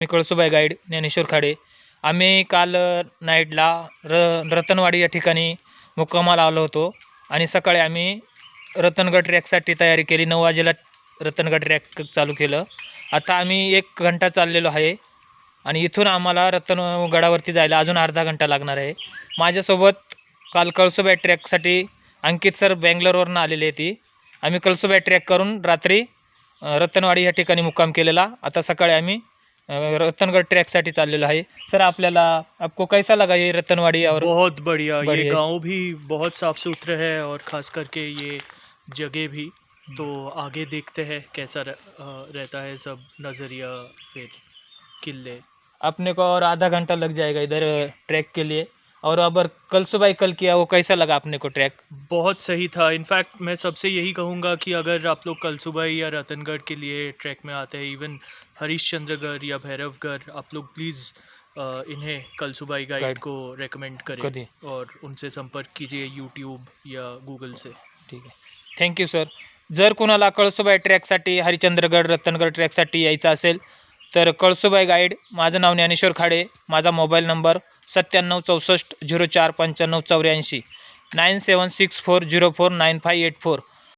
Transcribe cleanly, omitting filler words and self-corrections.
मी Kalsubai guide Dnyaneshwar Khade. आम्ही काल नाईटला रतनवाडी या ठिकाणी मुक्कामाला आलो होतो आणि सकाळी आम्ही रतनगड ट्रॅकसाठी तयारी केली. 9 वाजेला रतनगड ट्रॅक चालू केलं. आता आम्ही 1 घंटा चाललेलो आहे आणि इथून आम्हाला रतनगडावरती जायला अजून अर्धा घंटा लागणार आहे. माझ्यासोबत काल कळसुबाई ट्रॅकसाठी अंकित सर बँगलोरवरून आलेले ती. आम्ही कळसुबाई ट्रॅक करून रात्री रतनवाडी या ठिकाणी मुक्काम केलेला. आता सकाळी आम्ही रतनगढ़ ट्रैक साठी चाललेलो आहे. सर आपल्याला आपको कैसा लगा ये रतनवाड़ी? और बहुत बढ़िया, ये बढ़िया गांव भी बहुत साफ सुथरे है और ख़ास करके ये जगह भी। तो आगे देखते हैं कैसा रहता है सब नज़रिया, फिर किले। अपने को और आधा घंटा लग जाएगा इधर ट्रैक के लिए। और अगर कल सुबह कल किया वो कैसा लगा अपने को ट्रैक? बहुत सही था। इनफैक्ट मैं सबसे यही कहूँगा कि अगर आप लोग कल सुबह या रतनगढ़ के लिए ट्रैक में आते हैं, इवन हरिश्चंद्रगढ़ या भैरवगढ़, आप लोग प्लीज़ इन्हें कलसुबाई गाइड को रेकमेंड करें और उनसे संपर्क कीजिए यूट्यूब या गूगल से। ठीक आहे, थँक्यू सर. जर कोणाला कळसुबाई ट्रॅकसाठी हरिश्चंद्रगड रतनगड ट्रॅकसाठी यायचं असेल तर कळसुबाई गाईड, माझं नाव ज्ञानेश्वर खाडे, माझा मोबाईल नंबर 9764 04 95 84, 9764049584.